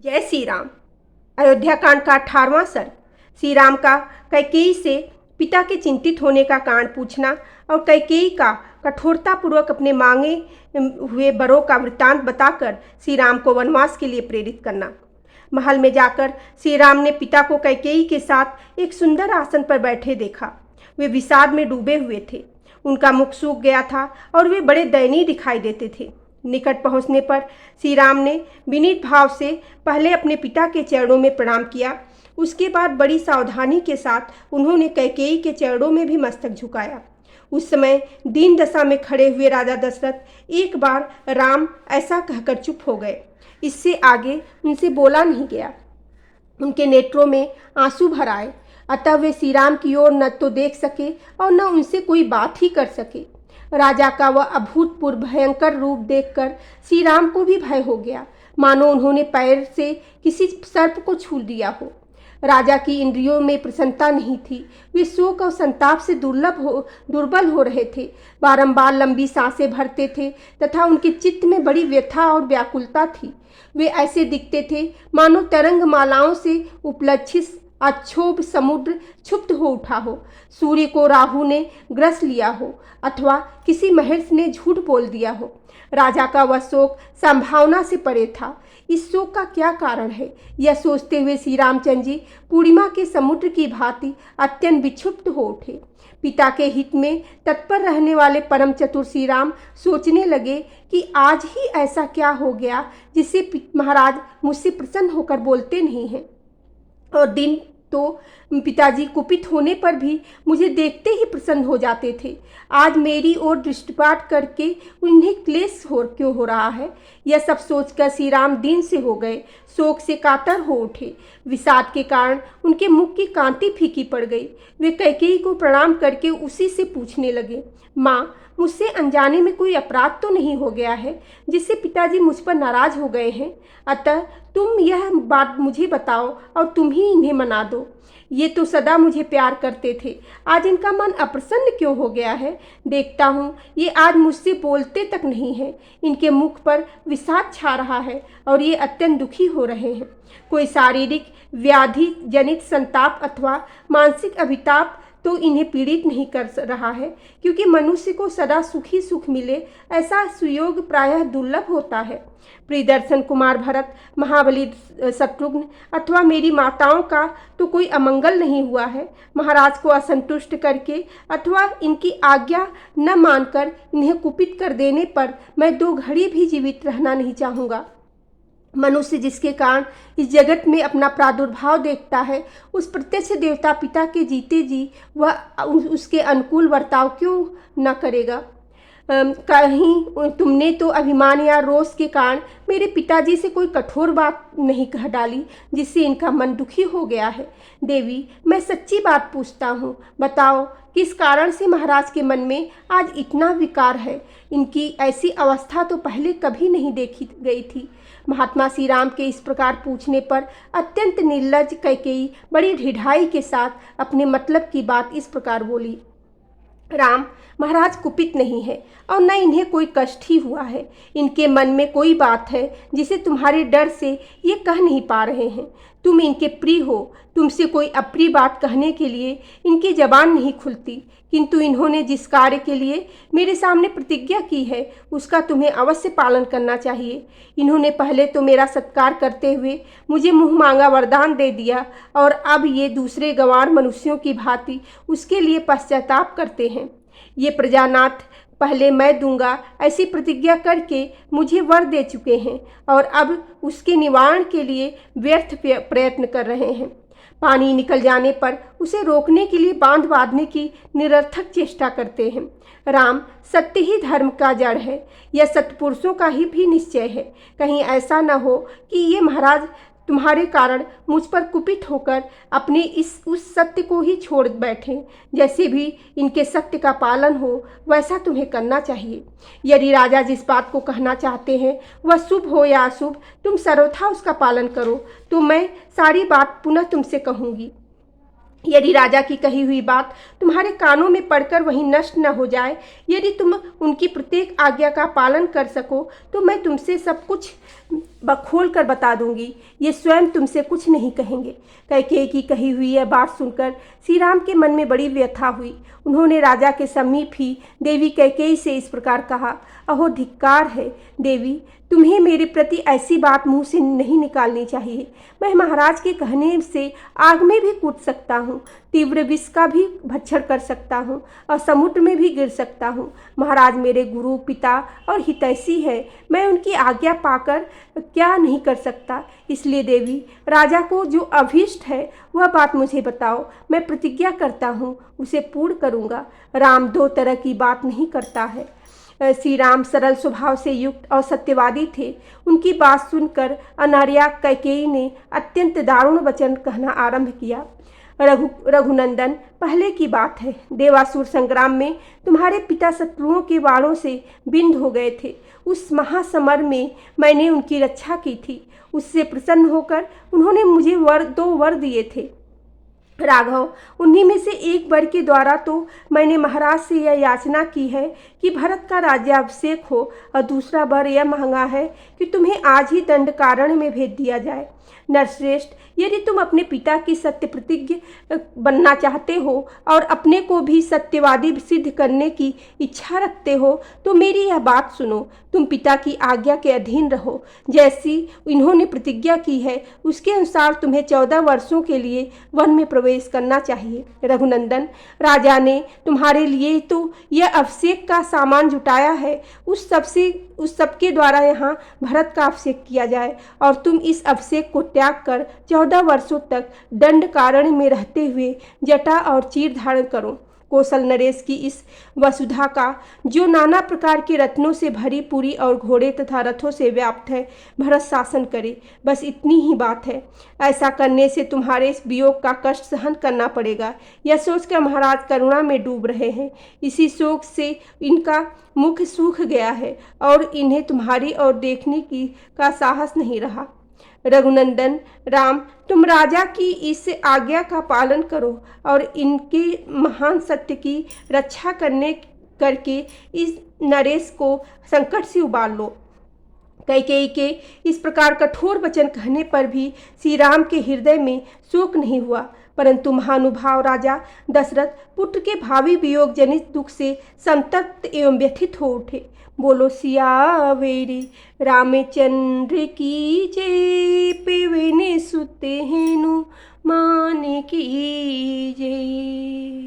जय श्री राम। अयोध्या कांड का 18वां सर्ग। श्री राम का कैकेयी से पिता के चिंतित होने का कारण पूछना और कैकेयी का कठोरतापूर्वक अपने मांगे हुए वरों का वृत्तांत बताकर श्री राम को वनवास के लिए प्रेरित करना। महल में जाकर श्री राम ने पिता को कैकेयी के साथ एक सुंदर आसन पर बैठे देखा। वे विषाद में डूबे हुए थे। उनका मुख सूख गया था और वे बड़े दयनीय दिखाई देते थे। निकट पहुंचने पर श्री राम ने विनीत भाव से पहले अपने पिता के चरणों में प्रणाम किया। उसके बाद बड़ी सावधानी के साथ उन्होंने कैकेयी के चरणों में भी मस्तक झुकाया। उस समय दीन दशा में खड़े हुए राजा दशरथ एक बार राम ऐसा कहकर चुप हो गए। इससे आगे उनसे बोला नहीं गया। उनके नेत्रों में आंसू भर आए। अतः वे श्री राम की ओर न तो देख सके और न उनसे कोई बात ही कर सके। राजा का वह अभूतपूर्व भयंकर रूप देखकर श्री राम को भी भय हो गया, मानो उन्होंने पैर से किसी सर्प को छू लिया हो। राजा की इंद्रियों में प्रसन्नता नहीं थी। वे शोक और संताप से दुर्बल हो रहे थे। बारंबार लंबी सांसें भरते थे तथा उनके चित्त में बड़ी व्यथा और व्याकुलता थी। वे ऐसे दिखते थे मानो तरंग मालाओं से उपलक्षित अक्षोभ समुद्र क्षुब्ध हो उठा हो, सूर्य को राहु ने ग्रस लिया हो अथवा किसी महर्षि ने झूठ बोल दिया हो। राजा का वह शोक संभावना से परे था। इस शोक का क्या कारण है, यह सोचते हुए श्री रामचंद्र जी पूर्णिमा के समुद्र की भांति अत्यंत विक्षुब्ध हो उठे। पिता के हित में तत्पर रहने वाले परम चतुर श्री राम सोचने लगे कि आज ही ऐसा क्या हो गया जिससे महाराज मुझसे प्रसन्न होकर बोलते नहीं हैं। और दिन तो पिताजी कुपित होने पर भी मुझे देखते ही प्रसन्न हो जाते थे। आज मेरी ओर दृष्टिपात करके उन्हें क्लेश क्यों हो रहा है, यह सब सोचकर श्री राम दीन से हो गए, शोक से कातर हो उठे। विषाद के कारण उनके मुख की कांति फीकी पड़ गई। वे कैकेयी को प्रणाम करके उसी से पूछने लगे, माँ, मुझसे अनजाने में कोई अपराध तो नहीं हो गया है जिससे पिताजी मुझ पर नाराज हो गए हैं। अतः तुम यह बात मुझे बताओ और तुम ही इन्हें मना दो। ये तो सदा मुझे प्यार करते थे, आज इनका मन अप्रसन्न क्यों हो गया है। देखता हूँ ये आज मुझसे बोलते तक नहीं है। इनके मुख पर विषाद छा रहा है और ये अत्यंत दुखी हो रहे हैं। कोई शारीरिक व्याधि जनित संताप अथवा मानसिक अभिताप तो इन्हें पीड़ित नहीं कर रहा है, क्योंकि मनुष्य को सदा सुखी सुख मिले ऐसा सुयोग प्रायः दुर्लभ होता है। प्रियदर्शन कुमार भरत, महाबली शत्रुघ्न अथवा मेरी माताओं का तो कोई अमंगल नहीं हुआ है। महाराज को असंतुष्ट करके अथवा इनकी आज्ञा न मानकर इन्हें कुपित कर देने पर मैं 2 घड़ी भी जीवित रहना नहीं चाहूँगा। मनुष्य जिसके कारण इस जगत में अपना प्रादुर्भाव देखता है, उस प्रत्यक्ष देवता पिता के जीते जी वह उसके अनुकूल वर्ताव क्यों न करेगा। कहीं तुमने तो अभिमान या रोष के कारण मेरे पिताजी से कोई कठोर बात नहीं कह डाली जिससे इनका मन दुखी हो गया है। देवी, मैं सच्ची बात पूछता हूँ, बताओ किस कारण से महाराज के मन में आज इतना विकार है। इनकी ऐसी अवस्था तो पहले कभी नहीं देखी गई थी। महात्मा श्री राम के इस प्रकार पूछने पर अत्यंत निर्लज कैकेयी बड़ी ढिठाई के साथ अपने मतलब की बात इस प्रकार बोली, राम, महाराज कुपित नहीं है और न इन्हें कोई कष्ट ही हुआ है। इनके मन में कोई बात है जिसे तुम्हारे डर से ये कह नहीं पा रहे हैं। तुम इनके प्रिय हो, तुमसे कोई अप्रिय बात कहने के लिए इनकी जबान नहीं खुलती, किंतु इन्होंने जिस कार्य के लिए मेरे सामने प्रतिज्ञा की है उसका तुम्हें अवश्य पालन करना चाहिए। इन्होंने पहले तो मेरा सत्कार करते हुए मुझे मुँह मांगा वरदान दे दिया और अब ये दूसरे गंवार मनुष्यों की भांति उसके लिए पश्चाताप करते हैं। ये प्रजानाथ पहले मैं दूंगा ऐसी प्रतिज्ञा करके मुझे वर दे चुके हैं और अब उसके निवारण के लिए व्यर्थ प्रयत्न कर रहे हैं। पानी निकल जाने पर उसे रोकने के लिए बांध बांधने की निरर्थक चेष्टा करते हैं। राम, सत्य ही धर्म का जड़ है, यह सत्पुरुषों का ही भी निश्चय है। कहीं ऐसा न हो कि ये महाराज तुम्हारे कारण मुझ पर कुपित होकर अपने उस सत्य को ही छोड़ बैठें। जैसे भी इनके सत्य का पालन हो वैसा तुम्हें करना चाहिए। यदि राजा जिस बात को कहना चाहते हैं वह शुभ हो या अशुभ, तुम सर्वथा उसका पालन करो, तो मैं सारी बात पुनः तुमसे कहूँगी। यदि राजा की कही हुई बात तुम्हारे कानों में पड़कर वहीं नष्ट न हो जाए, यदि तुम उनकी प्रत्येक आज्ञा का पालन कर सको, तो मैं तुमसे सब कुछ खोल कर बता दूंगी, ये स्वयं तुमसे कुछ नहीं कहेंगे। कैकेयी की कही हुई यह बात सुनकर श्री राम के मन में बड़ी व्यथा हुई। उन्होंने राजा के समीप ही देवी कैकेयी से इस प्रकार कहा, अहो धिक्कार है देवी, तुम्हें मेरे प्रति ऐसी बात मुंह से नहीं निकालनी चाहिए। मैं महाराज के कहने से आग में भी कूद सकता हूँ, तीव्र विष का भी भक्षण कर सकता हूँ और समुद्र में भी गिर सकता हूँ। महाराज मेरे गुरु, पिता और हितैषी है, मैं उनकी आज्ञा पाकर क्या नहीं कर सकता। इसलिए देवी, राजा को जो अभीष्ट है वह बात मुझे बताओ, मैं प्रतिज्ञा करता हूँ उसे पूर्ण करूँगा। राम दो तरह की बात नहीं करता है। श्री राम सरल स्वभाव से युक्त और सत्यवादी थे। उनकी बात सुनकर अनार्या कैकेयी ने अत्यंत दारुण वचन कहना आरंभ किया। रघुनंदन, पहले की बात है, देवासुर संग्राम में तुम्हारे पिता शत्रुओं के बाणों से बिंद हो गए थे। उस महासमर में मैंने उनकी रक्षा की थी। उससे प्रसन्न होकर उन्होंने मुझे दो वर दिए थे। राघव, उन्हीं में से एक वर के द्वारा तो मैंने महाराज से यह याचना की है कि भरत का राज्याभिषेक हो, और दूसरा वर यह मांगा है कि तुम्हें आज ही दंडकारण्य में भेज दिया जाए। नरश्रेष्ठ, यदि तुम अपने पिता की सत्य प्रतिज्ञ बनना चाहते हो और अपने को भी सत्यवादी सिद्ध करने की इच्छा रखते हो तो मेरी यह बात सुनो। तुम पिता की आज्ञा के अधीन रहो। जैसी इन्होंने प्रतिज्ञा की है उसके अनुसार तुम्हें 14 वर्षों के लिए वन में प्रवेश करना चाहिए। रघुनंदन, राजा ने तुम्हारे लिए तो यह अभिषेक का सामान जुटाया है, उस सबके द्वारा यहाँ भरत का अभिषेक किया जाए और तुम इस अभिषेक को त्याग कर 14 वर्षों तक दंडकारण्य में रहते हुए जटा और चीर धारण करो। कौशल नरेश की इस वसुधा का, जो नाना प्रकार के रत्नों से भरी पूरी और घोड़े तथा रथों से व्याप्त है, भरत शासन करे। बस इतनी ही बात है। ऐसा करने से तुम्हारे इस वियोग का कष्ट सहन करना पड़ेगा। यह सोचकर महाराज करुणा में डूब रहे हैं। इसी शोक से इनका मुख सूख गया है और इन्हें तुम्हारी ओर देखने का साहस नहीं रहा। रघुनंदन, राम, तुम राजा की इस आज्ञा का पालन करो और इनके महान सत्य की रक्षा करके इस नरेश को संकट से उबार लो। कैकेयी के इस प्रकार कठोर वचन कहने पर भी श्री राम के हृदय में शोक नहीं हुआ, परंतु महानुभाव राजा दशरथ पुत्र के भावी वियोग जनित दुख से संतप्त एवं व्यथित हो उठे। बोलो सियावेरी रामचंद्र की जय, पेवने सुते हेनु माने की जय।